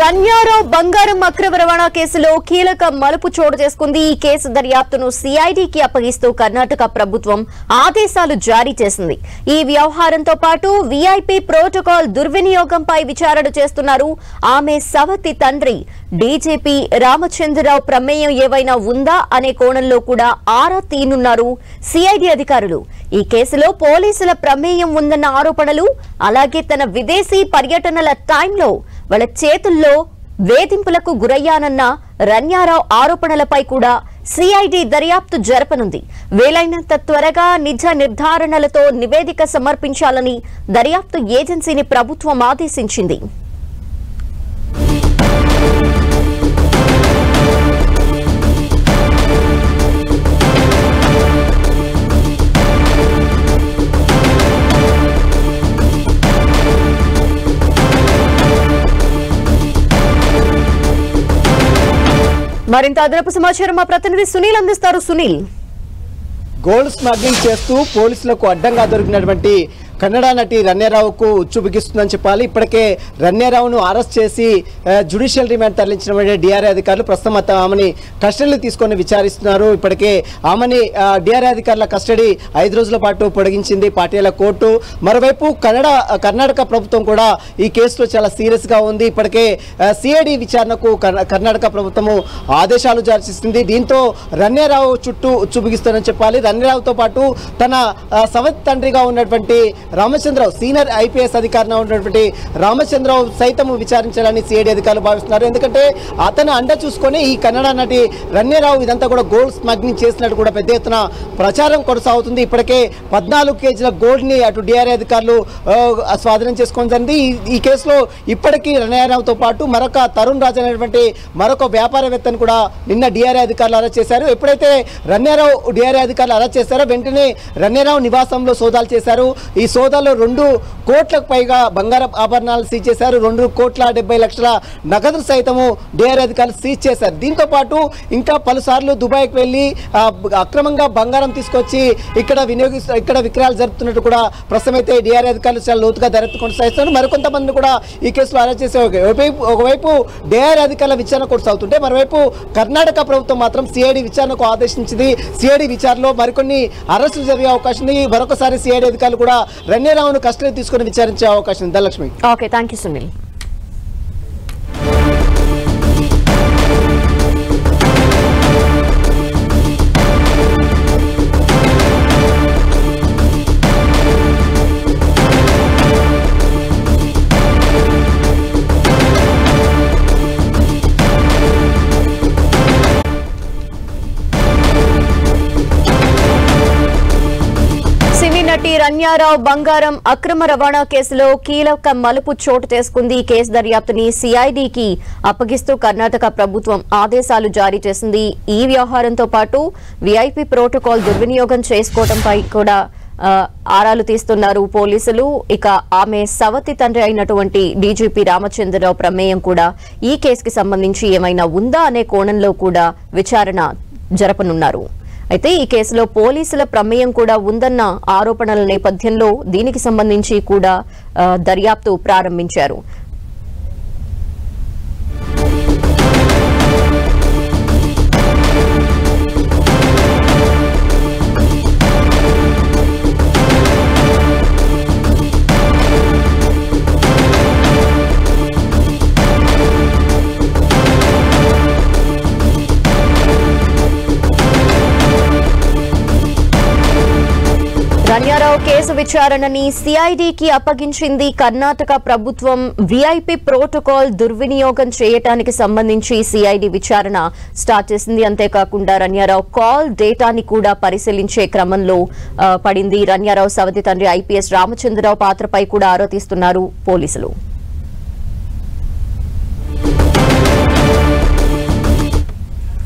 రన్యారావు బంగారం అక్రమ రవాణా కేసులో కీలక మలుపు చోటు చేసుకుంది. ఈ కేసు దర్యాప్తును సిఐడికి అప్పగిస్తూ కర్ణాటక ప్రభుత్వం ఆదేశాలు జారీ చేసింది. ఈ వ్యవహారంతో పాటు విఐపి ప్రోటోకాల్ దుర్వినియోగంపై విచారణ చేస్తున్నారు. ఆమె సవతి తండ్రి డీజీపీ రామచంద్రరావు ప్రమేయం ఏవైనా ఉందా అనే కోణంలో కూడా ఆరా తీనున్నారు సిఐడి అధికారులు. ఈ కేసులో పోలీసుల ప్రమేయం ఉందన్న ఆరోపణలు, అలాగే తన విదేశీ పర్యటనల టైంలో వాళ్ళ చేతుల్లో వేధింపులకు గురయ్యానన్న రన్యారావు ఆరోపణలపై కూడా సిఐడి దర్యాప్తు జరపనుంది. వీలైనంత త్వరగా నిజ నిర్ధారణలతో నివేదిక సమర్పించాలని దర్యాప్తు ఏజెన్సీని ప్రభుత్వం ఆదేశించింది. మరింత అదనపు సమాచారం మా ప్రతినిధి సునీల్ అందిస్తారు. సునీల్, గోల్డ్ స్మగ్లింగ్ చేస్తూ పోలీసులకు అడ్డంగా దొరికినటువంటి కన్నడ నటి రన్యారావుకు ఉచ్చు బిగిస్తుందని చెప్పాలి. ఇప్పటికే రన్యారావును అరెస్ట్ చేసి జ్యుడిషియల్ రిమాండ్ తరలించిన డిఆర్ఐ అధికారులు ప్రస్తుతం ఆమెని కస్టడీలో తీసుకొని విచారిస్తున్నారు. ఇప్పటికే ఆమెని డిఆర్ఐ అధికారుల కస్టడీ 5 రోజుల పాటు పొడిగించింది పాటియాల కోర్టు. మరోవైపు కర్ణాటక ప్రభుత్వం కూడా ఈ కేసులో చాలా సీరియస్గా ఉంది. ఇప్పటికే సిఐడి విచారణకు కర్ణాటక ప్రభుత్వము ఆదేశాలు జారీ చేసింది. దీంతో రన్యారావు చుట్టూ ఉచ్చు బిగిస్తుందని చెప్పాలి. రన్యారావుతో పాటు తన సవతి తండ్రిగా ఉన్నటువంటి రామచంద్రరావు, సీనియర్ ఐపీఎస్ అధికారిగా ఉన్నటువంటి రామచంద్రరావు సైతం విచారించాలని సిఐడి అధికారులు భావిస్తున్నారు. ఎందుకంటే అతను అండ చూసుకొని ఈ కన్నడ నటి రన్యారావు ఇదంతా కూడా గోల్డ్ స్మగ్లింగ్ చేసినట్టు కూడా పెద్ద ఎత్తున ప్రచారం కొనసాగుతుంది. ఇప్పటికే 14 కేజీల గోల్డ్ ని అటు డిఆర్ఐ అధికారులు స్వాధీనం చేసుకోవడం జరిగింది. ఈ కేసులో ఇప్పటికీ రన్యారావుతో పాటు మరొక తరుణ్ రాజ్ అనేటువంటి మరొక వ్యాపారవేత్తను కూడా నిన్న డిఆర్ఐ అధికారులు అరెస్ట్ చేశారు. ఎప్పుడైతే రన్యారావు డిఆర్ఐ అధికారులు అరెస్ట్ చేశారో వెంటనే రన్యారావు నివాసంలో సోదాలు చేశారు. ఈ సోదాలో 2 కోట్లకు పైగా బంగారం ఆభరణాలు సీజ్ చేశారు. 2,70,00,000 నగదు సైతము డిఆర్ఐ అధికారులు సీజ్ చేశారు. దీంతో పాటు ఇంకా పలుసార్లు దుబాయ్కి వెళ్ళి అక్రమంగా బంగారం తీసుకొచ్చి ఇక్కడ విక్రయాలు జరుపుతున్నట్టు కూడా ప్రస్తుతం అయితే డిఆర్ఐ అధికారులు చాలా లోతుగా దర్యాప్తు కొనసాగిస్తున్నారు. మరికొంతమంది కూడా ఈ కేసులో అరెస్ట్ చేసే ఒకవైపు డిఆర్ఐ అధికారుల విచారణ కొనసాగుతుంటే మరోవైపు కర్ణాటక ప్రభుత్వం మాత్రం సిఐడి విచారణకు ఆదేశించింది. సిఐడి విచారణలో మరికొన్ని అరెస్టులు జరిగే అవకాశం ఉంది. మరొకసారి సిఐడి అధికారులు కూడా రన్యారావును కస్టడీ తీసుకుని విచారించే అవకాశం ఉంది. Dhanalakshmi. Okay, thank you Sunil. నటి రన్యారావు బంగారం అక్రమ రవాణా కేసులో కీలక మలుపు చోటు చేసుకుంది. ఈ కేసు దర్యాప్తుని సిఐడికి అప్పగిస్తూ కర్ణాటక ప్రభుత్వం ఆదేశాలు జారీ చేసింది. ఈ వ్యవహారంతో పాటు విఐపి ప్రోటోకాల్ దుర్వినియోగం చేసుకోవడంపై కూడా ఆరాలు తీస్తున్నారు పోలీసులు. ఇక ఆమె సవతి తండ్రి అయినటువంటి డీజీపీ రామచంద్రరావు ప్రమేయం కూడా ఈ కేసుకి సంబంధించి ఏమైనా ఉందా అనే కోణంలో కూడా విచారణ జరపనున్నారు. అయితే ఈ కేసులో పోలీసుల ప్రమేయం కూడా ఉందన్న ఆరోపణల నేపథ్యంలో దీనికి సంబంధించి కూడా దర్యాప్తు ప్రారంభించారు. రన్యారావు కేసు విచారణని సిఐడికి అప్పగించింది కర్ణాటక ప్రభుత్వం. విఐపి ప్రోటోకాల్ దుర్వినియోగం చేయటానికి సంబంధించి సిఐడి విచారణ స్టార్ట్ చేసింది. అంతేకాకుండా రన్యారావు కాల్ డేటాని కూడా పరిశీలించే క్రమంలో పడింది. రన్యారావు సవతి తండ్రి ఐపీఎస్ రామచంద్రరావు పాత్రపై కూడా ఆరోపిస్తున్నారు పోలీసులు.